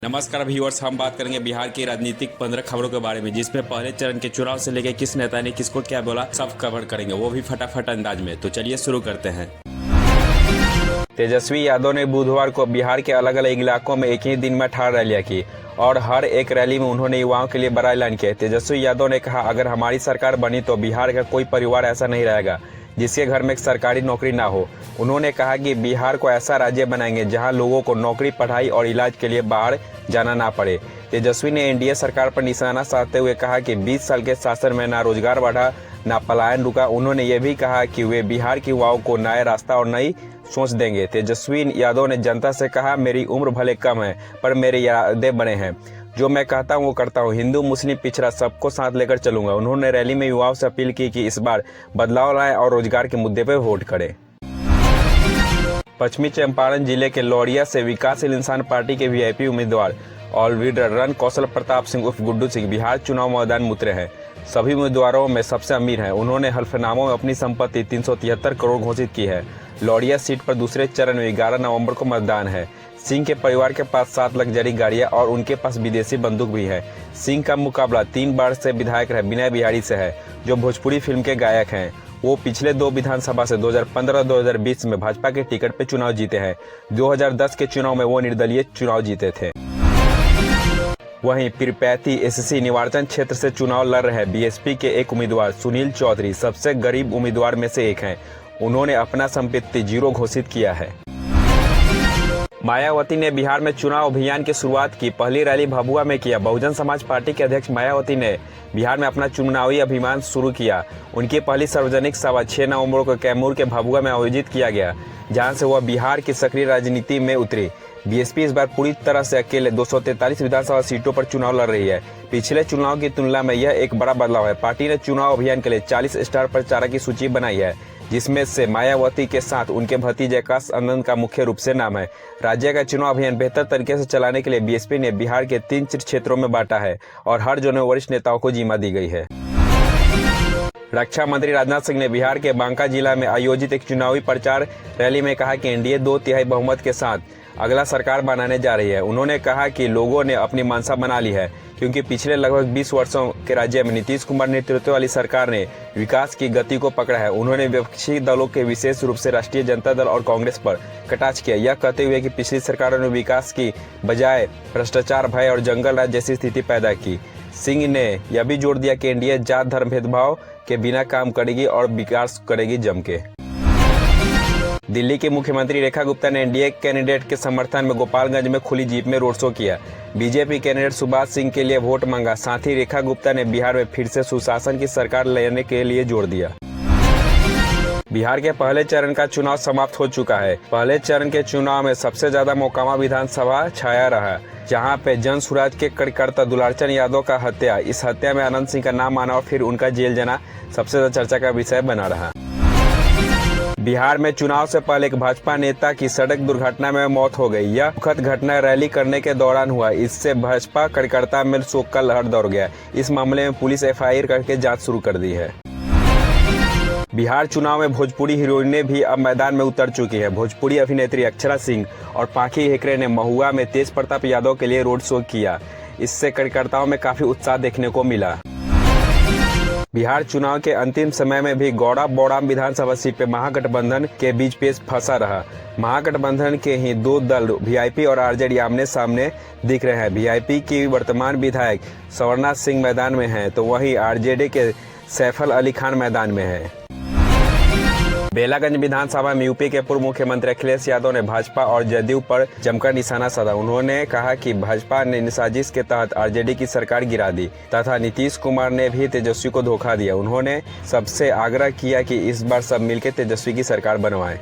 नमस्कार व्यूअर्स, हम बात करेंगे बिहार की राजनीतिक 15 खबरों के बारे में, जिसमें पहले चरण के चुनाव से लेकर किस नेता ने किसको क्या बोला सब कवर करेंगे, वो भी फटाफट अंदाज में। तो चलिए शुरू करते हैं। तेजस्वी यादव ने बुधवार को बिहार के अलग अलग इलाकों में एक ही दिन में 18 रैलियां की और हर एक रैली में उन्होंने युवाओं के लिए बड़ा ऐलान किया। तेजस्वी यादव ने कहा, अगर हमारी सरकार बनी तो बिहार का कोई परिवार ऐसा नहीं रहेगा जिसके घर में एक सरकारी नौकरी ना हो। उन्होंने कहा कि बिहार को ऐसा राज्य बनाएंगे जहां लोगों को नौकरी, पढ़ाई और इलाज के लिए बाहर जाना ना पड़े। तेजस्वी ने एनडीए सरकार पर निशाना साधते हुए कहा कि 20 साल के शासन में ना रोजगार बढ़ा, ना पलायन रुका। उन्होंने ये भी कहा कि वे बिहार के युवाओं को नया रास्ता और नई सोच देंगे। तेजस्वी यादव ने जनता से कहा, मेरी उम्र भले कम है पर मेरे इरादे बड़े हैं। जो मैं कहता हूँ वो करता हूँ। हिंदू, मुस्लिम, पिछड़ा सबको साथ लेकर चलूंगा। उन्होंने रैली में युवाओं से अपील की कि इस बार बदलाव लाएं और रोजगार के मुद्दे पर वोट करें। पश्चिमी चंपारण जिले के लौरिया से विकासशील इंसान पार्टी के वीआईपी उम्मीदवार ऑलराउंडर रन कौशल प्रताप सिंह उर्फ गुड्डू सिंह बिहार चुनाव मैदान में उतरे हैं। सभी उम्मीदवारों में सबसे अमीर हैं। उन्होंने हल्फनामों में अपनी संपत्ति 373 करोड़ घोषित की है। लौरिया सीट पर दूसरे चरण में 11 नवंबर को मतदान है। सिंह के परिवार के पास 7 लग्जरी गाड़ियां और उनके पास विदेशी बंदूक भी है। सिंह का मुकाबला 3 बार से विधायक रहे विनय बिहारी से है, जो भोजपुरी फिल्म के गायक हैं। वो पिछले 2 विधानसभा से 2015-2020 में भाजपा के टिकट पर चुनाव जीते हैं। 2010 के चुनाव में वो निर्दलीय चुनाव जीते थे। वहीं पीरपैंती एससी निर्वाचन क्षेत्र से चुनाव लड़ रहे बीएसपी के एक उम्मीदवार सुनील चौधरी सबसे गरीब उम्मीदवार में से एक हैं। उन्होंने अपना संपत्ति 0 घोषित किया है। मायावती ने बिहार में चुनाव अभियान की शुरुआत की। पहली रैली भभुआ में किया। बहुजन समाज पार्टी के अध्यक्ष मायावती ने बिहार में अपना चुनावी अभियान शुरू किया। उनकी पहली सार्वजनिक सभा 6 नवंबर को कैमूर के भभुआ में आयोजित किया गया, जहां से वह बिहार की सक्रिय राजनीति में उतरी। बीएसपी इस बार पूरी तरह से अकेले 243 विधानसभा सीटों पर चुनाव लड़ रही है। पिछले चुनाव की तुलना में यह एक बड़ा बदलाव है। पार्टी ने चुनाव अभियान के लिए 40 स्टार प्रचारक की सूची बनाई है, जिसमें से मायावती के साथ उनके भतीजे आकाश आनंद का मुख्य रूप से नाम है। राज्य का चुनाव अभियान बेहतर तरीके से चलाने के लिए बीएसपी ने बिहार के 3 क्षेत्रों में बांटा है और हर जोन में वरिष्ठ नेताओं को जिम्मा दी गई है। रक्षा मंत्री राजनाथ सिंह ने बिहार के बांका जिला में आयोजित एक चुनावी प्रचार रैली में कहा कि एनडीए 2/3 बहुमत के साथ अगला सरकार बनाने जा रही है। उन्होंने कहा कि लोगों ने अपनी मंशा बना ली है, क्योंकि पिछले लगभग 20 वर्षों के राज्य में नीतीश कुमार नेतृत्व वाली सरकार ने विकास की गति को पकड़ा है। उन्होंने विपक्षी दलों के विशेष रूप से राष्ट्रीय जनता दल और कांग्रेस पर कटाक्ष किया, यह कहते हुए कि पिछली सरकारों ने विकास की बजाय भ्रष्टाचार, भय और जंगल राज जैसी स्थिति पैदा की। सिंह ने यह भी जोर दिया कि एनडीए जात धर्म भेदभाव के बिना काम करेगी और विकास करेगी जम के। दिल्ली की मुख्यमंत्री रेखा गुप्ता ने एनडीए कैंडिडेट के समर्थन में गोपालगंज में खुली जीप में रोड शो किया। बीजेपी कैंडिडेट सुभाष सिंह के लिए वोट मांगा। साथ ही रेखा गुप्ता ने बिहार में फिर से सुशासन की सरकार लेने के लिए जोर दिया। बिहार के पहले चरण का चुनाव समाप्त हो चुका है। पहले चरण के चुनाव में सबसे ज्यादा मोकामा विधानसभा छाया रहा, जहां पे जन सुराज के कार्यकर्ता दुलारचंद यादव का हत्या। इस हत्या में अनंत सिंह का नाम आना और फिर उनका जेल जाना सबसे ज्यादा चर्चा का विषय बना रहा। बिहार में चुनाव से पहले एक भाजपा नेता की सड़क दुर्घटना में मौत हो गई। यह दुखद घटना रैली करने के दौरान हुआ। इससे भाजपा कार्यकर्ता में शोक का लहर दौड़ गया। इस मामले में पुलिस एफआईआर करके जांच शुरू कर दी है। बिहार चुनाव में भोजपुरी हीरोइनें भी अब मैदान में उतर चुकी है। भोजपुरी अभिनेत्री अक्षरा सिंह और पाखी हेकरे ने महुआ में तेज प्रताप यादव के लिए रोड शो किया। इससे कार्यकर्ताओं में काफी उत्साह देखने को मिला। बिहार चुनाव के अंतिम समय में भी गौड़ा बौड़ाम विधानसभा सीट पे महागठबंधन के बीच पेच फंसा रहा। महागठबंधन के ही 2 दल वीआईपी और आरजेडी आमने सामने दिख रहे हैं। वीआईपी की वर्तमान विधायक सवरनाथ सिंह मैदान में हैं, तो वहीं आरजेडी के सैफल अली खान मैदान में है। बेलागंज विधानसभा में यूपी के पूर्व मुख्यमंत्री अखिलेश यादव ने भाजपा और जदयू पर जमकर निशाना साधा। उन्होंने कहा कि भाजपा ने साजिश के तहत आरजेडी की सरकार गिरा दी तथा नीतीश कुमार ने भी तेजस्वी को धोखा दिया। उन्होंने सबसे आग्रह किया कि इस बार सब मिलकर तेजस्वी की सरकार बनवाएं।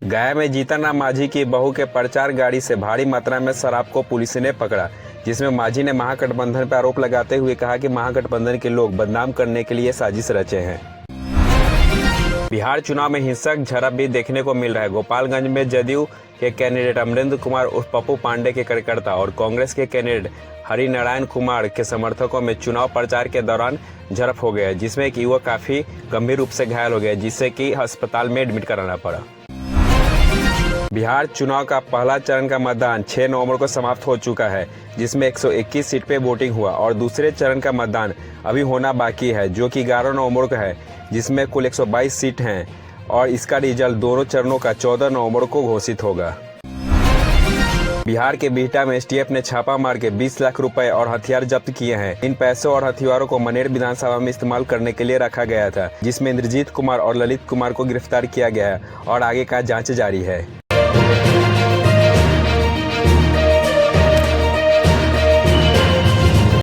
गया में जीतन राम मांझी की बहू के प्रचार गाड़ी से भारी मात्रा में शराब को पुलिस ने पकड़ा, जिसमें मांझी ने महागठबंधन पर आरोप लगाते हुए कहा कि महागठबंधन के लोग बदनाम करने के लिए साजिश रचे हैं। बिहार चुनाव में हिंसक झड़प भी देखने को मिल रहा है। गोपालगंज में जदयू के कैंडिडेट अमरेंद्र कुमार उर्फ पप्पू पांडे के कार्यकर्ता और कांग्रेस के कैंडिडेट हरिनारायण कुमार के समर्थकों में चुनाव प्रचार के दौरान झड़प हो गया, जिसमें एक युवक काफी गंभीर रूप से घायल हो गया, जिससे कि अस्पताल में एडमिट कराना पड़ा। बिहार चुनाव का पहला चरण का मतदान 6 नवंबर को समाप्त हो चुका है, जिसमें 121 सीट पे वोटिंग हुआ और दूसरे चरण का मतदान अभी होना बाकी है, जो कि 11 नवंबर को है, जिसमें कुल 122 सीट हैं और इसका रिजल्ट दोनों चरणों का 14 नवंबर को घोषित होगा। बिहार के बिहटा में एसटीएफ ने छापा मार के 20 लाख रुपए और हथियार जब्त किए हैं। इन पैसों और हथियारों को मनेर विधानसभा में इस्तेमाल करने के लिए रखा गया था, जिसमें इंद्रजीत कुमार और ललित कुमार को गिरफ्तार किया गया है और आगे का जांच जारी है।